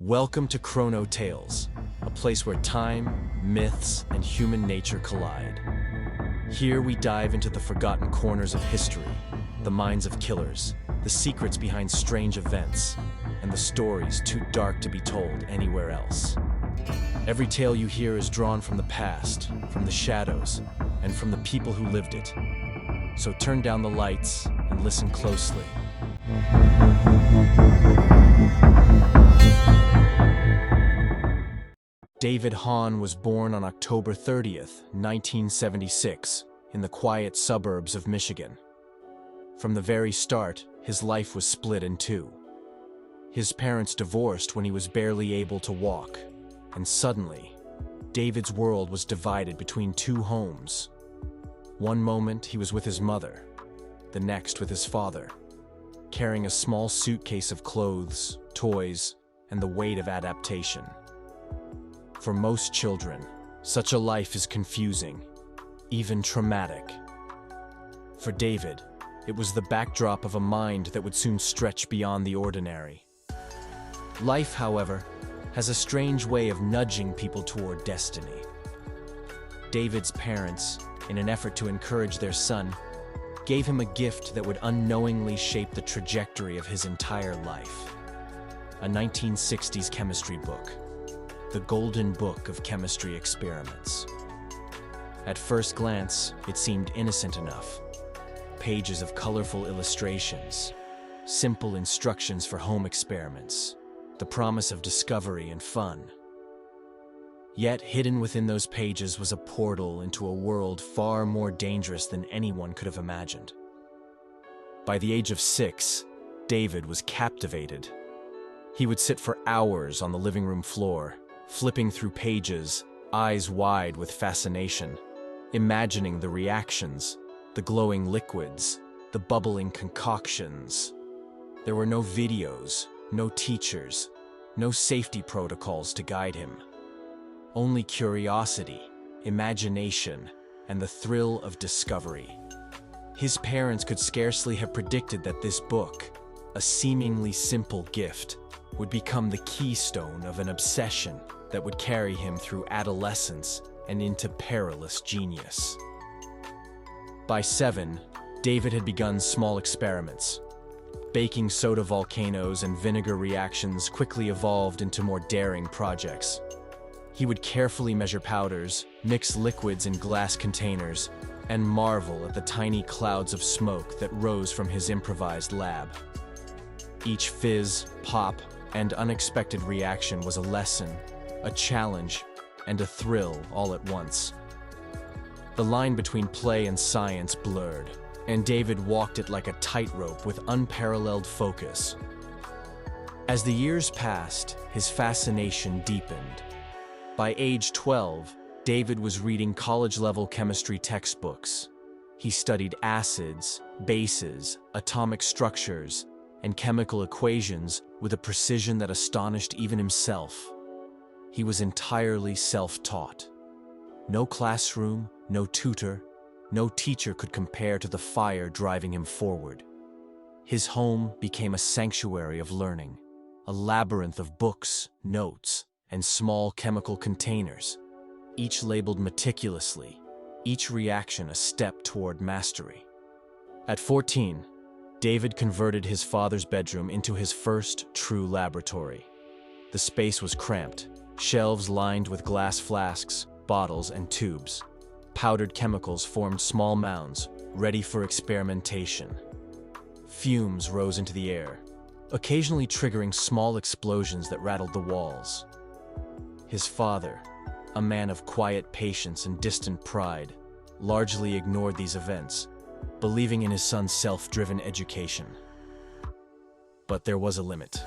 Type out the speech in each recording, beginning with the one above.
Welcome to Chrono Tales, a place where time, myths, and human nature collide. Here we dive into the forgotten corners of history, the minds of killers, the secrets behind strange events, and the stories too dark to be told anywhere else. Every tale you hear is drawn from the past, from the shadows, and from the people who lived it. So turn down the lights and listen closely. David Hahn was born on October 30th, 1976, in the quiet suburbs of Michigan. From the very start, his life was split in two. His parents divorced when he was barely able to walk, and suddenly, David's world was divided between two homes. One moment he was with his mother, the next with his father, carrying a small suitcase of clothes, toys, and the weight of adaptation. For most children, such a life is confusing, even traumatic. For David, it was the backdrop of a mind that would soon stretch beyond the ordinary. Life, however, has a strange way of nudging people toward destiny. David's parents, in an effort to encourage their son, gave him a gift that would unknowingly shape the trajectory of his entire life. A 1960s chemistry book. The Golden Book of Chemistry Experiments. At first glance, it seemed innocent enough. Pages of colorful illustrations, simple instructions for home experiments, the promise of discovery and fun. Yet hidden within those pages was a portal into a world far more dangerous than anyone could have imagined. By the age of 6, David was captivated. He would sit for hours on the living room floor, flipping through pages, eyes wide with fascination, imagining the reactions, the glowing liquids, the bubbling concoctions. There were no videos, no teachers, no safety protocols to guide him. Only curiosity, imagination, and the thrill of discovery. His parents could scarcely have predicted that this book, a seemingly simple gift, would become the keystone of an obsession that would carry him through adolescence and into perilous genius. By 7, David had begun small experiments. Baking soda volcanoes and vinegar reactions quickly evolved into more daring projects. He would carefully measure powders, mix liquids in glass containers, and marvel at the tiny clouds of smoke that rose from his improvised lab. Each fizz, pop, and unexpected reaction was a lesson, a challenge, and a thrill all at once. The line between play and science blurred, and David walked it like a tightrope with unparalleled focus. As the years passed, his fascination deepened. By age 12, David was reading college-level chemistry textbooks. He studied acids, bases, atomic structures, and chemical equations with a precision that astonished even himself. He was entirely self-taught. No classroom, no tutor, no teacher could compare to the fire driving him forward. His home became a sanctuary of learning, a labyrinth of books, notes, and small chemical containers, each labeled meticulously, each reaction a step toward mastery. At 14, David converted his father's bedroom into his first true laboratory. The space was cramped, shelves lined with glass flasks, bottles, and tubes. Powdered chemicals formed small mounds, ready for experimentation. Fumes rose into the air, occasionally triggering small explosions that rattled the walls. His father, a man of quiet patience and distant pride, largely ignored these events, believing in his son's self-driven education. But there was a limit.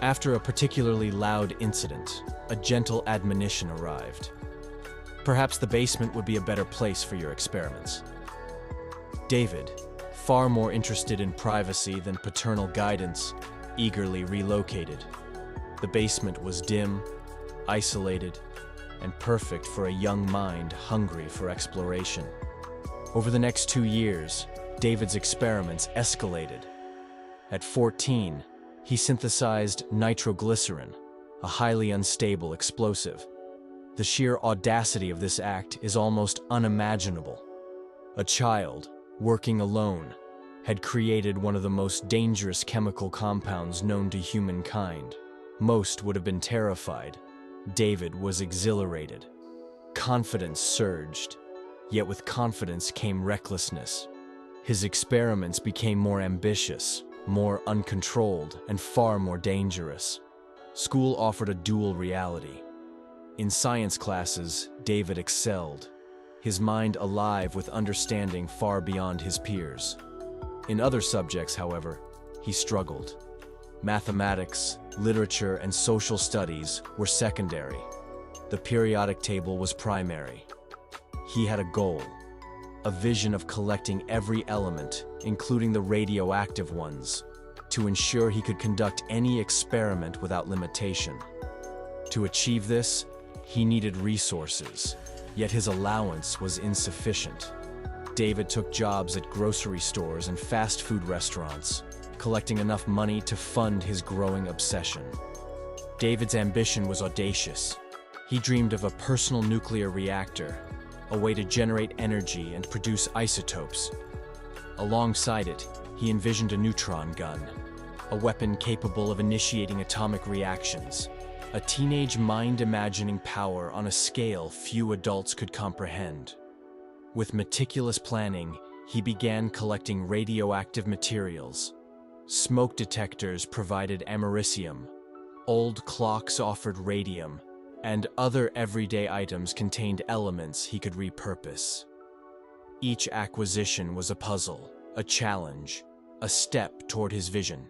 After a particularly loud incident, a gentle admonition arrived. Perhaps the basement would be a better place for your experiments. David, far more interested in privacy than paternal guidance, eagerly relocated. The basement was dim, isolated, and perfect for a young mind hungry for exploration. Over the next 2 years, David's experiments escalated. At 14, he synthesized nitroglycerin, a highly unstable explosive. The sheer audacity of this act is almost unimaginable. A child, working alone, had created one of the most dangerous chemical compounds known to humankind. Most would have been terrified. David was exhilarated. Confidence surged, yet with confidence came recklessness. His experiments became more ambitious, more uncontrolled, and far more dangerous. School offered a dual reality. In science classes, David excelled, his mind alive with understanding far beyond his peers. In other subjects, however, he struggled. Mathematics, literature, and social studies were secondary. The periodic table was primary. He had a goal, a vision of collecting every element, including the radioactive ones, to ensure he could conduct any experiment without limitation. To achieve this, he needed resources, yet his allowance was insufficient. David took jobs at grocery stores and fast food restaurants, collecting enough money to fund his growing obsession. David's ambition was audacious. He dreamed of a personal nuclear reactor, a way to generate energy and produce isotopes. Alongside it, he envisioned a neutron gun, a weapon capable of initiating atomic reactions, a teenage mind imagining power on a scale few adults could comprehend. With meticulous planning, he began collecting radioactive materials. Smoke detectors provided americium, old clocks offered radium, and other everyday items contained elements he could repurpose. Each acquisition was a puzzle, a challenge, a step toward his vision.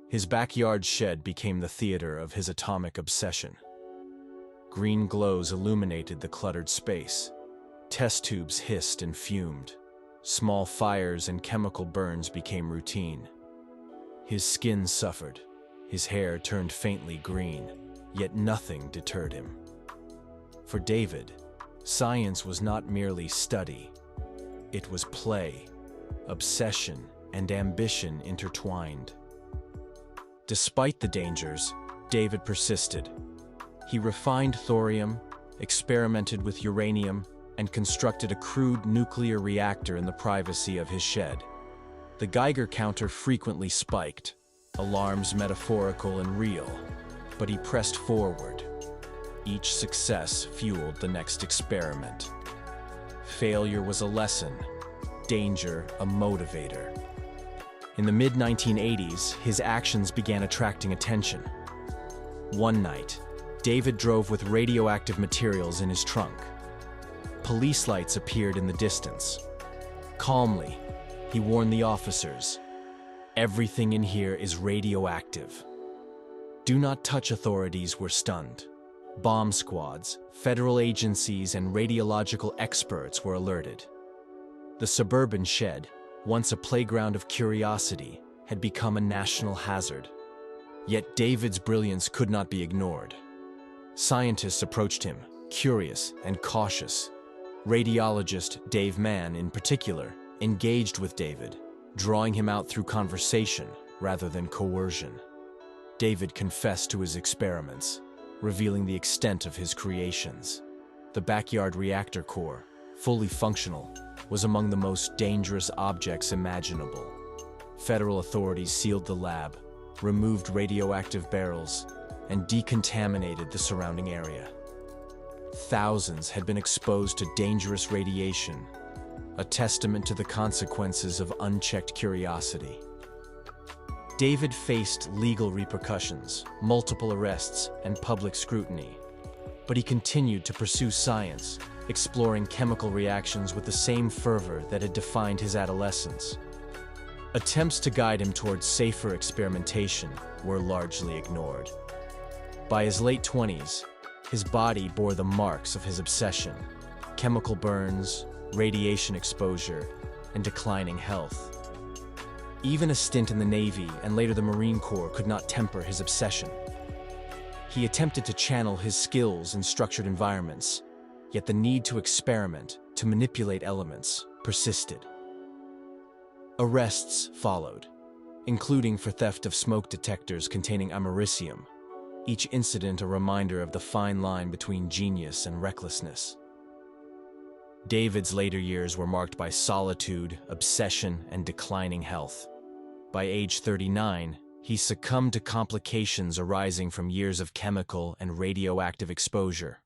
His backyard shed became the theater of his atomic obsession. Green glows illuminated the cluttered space. Test tubes hissed and fumed. Small fires and chemical burns became routine. His skin suffered. His hair turned faintly green, yet nothing deterred him. For David, science was not merely study. It was play, obsession, and ambition intertwined. Despite the dangers, David persisted. He refined thorium, experimented with uranium, and constructed a crude nuclear reactor in the privacy of his shed. The Geiger counter frequently spiked, alarms metaphorical and real, but he pressed forward. Each success fueled the next experiment. Failure was a lesson, danger a motivator. In the mid-1980s, his actions began attracting attention. One night, David drove with radioactive materials in his trunk. Police lights appeared in the distance. Calmly, he warned the officers, "Everything in here is radioactive." Do not touch authorities were stunned. Bomb squads, federal agencies, and radiological experts were alerted. The suburban shed, once a playground of curiosity, had become a national hazard. Yet David's brilliance could not be ignored. Scientists approached him, curious and cautious. Radiologist Dave Mann, in particular, engaged with David, drawing him out through conversation rather than coercion. David confessed to his experiments, revealing the extent of his creations. The backyard reactor core, fully functional, was among the most dangerous objects imaginable. Federal authorities sealed the lab, removed radioactive barrels, and decontaminated the surrounding area. Thousands had been exposed to dangerous radiation, a testament to the consequences of unchecked curiosity. David faced legal repercussions, multiple arrests, and public scrutiny. But he continued to pursue science, exploring chemical reactions with the same fervor that had defined his adolescence. Attempts to guide him towards safer experimentation were largely ignored. By his late 20s, his body bore the marks of his obsession: chemical burns, radiation exposure, and declining health. Even a stint in the Navy and later the Marine Corps could not temper his obsession. He attempted to channel his skills in structured environments, yet the need to experiment, to manipulate elements, persisted. Arrests followed, including for theft of smoke detectors containing americium. each incident a reminder of the fine line between genius and recklessness. David's later years were marked by solitude, obsession, and declining health. By age 39, he succumbed to complications arising from years of chemical and radioactive exposure.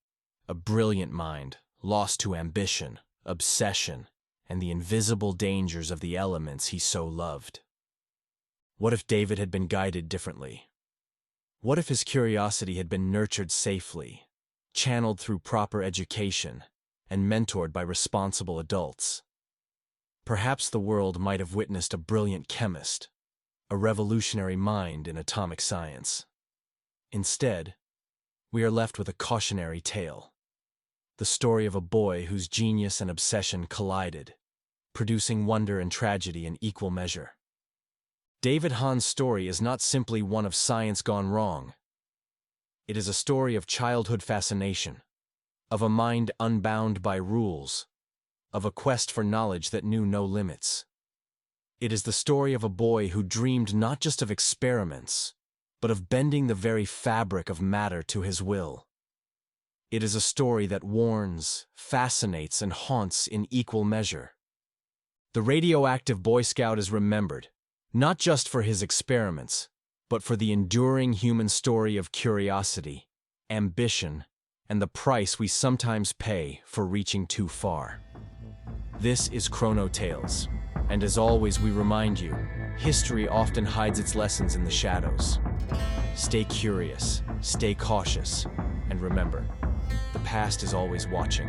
A brilliant mind, lost to ambition, obsession, and the invisible dangers of the elements he so loved. What if David had been guided differently? What if his curiosity had been nurtured safely, channeled through proper education, and mentored by responsible adults? Perhaps the world might have witnessed a brilliant chemist, a revolutionary mind in atomic science. Instead, we are left with a cautionary tale. The story of a boy whose genius and obsession collided, producing wonder and tragedy in equal measure. David Hahn's story is not simply one of science gone wrong. It is a story of childhood fascination, of a mind unbound by rules, of a quest for knowledge that knew no limits. It is the story of a boy who dreamed not just of experiments, but of bending the very fabric of matter to his will. It is a story that warns, fascinates, and haunts in equal measure. The radioactive Boy Scout is remembered, not just for his experiments, but for the enduring human story of curiosity, ambition, and the price we sometimes pay for reaching too far. This is Chrono Tales, and as always we remind you, history often hides its lessons in the shadows. Stay curious, stay cautious, and remember, the past is always watching.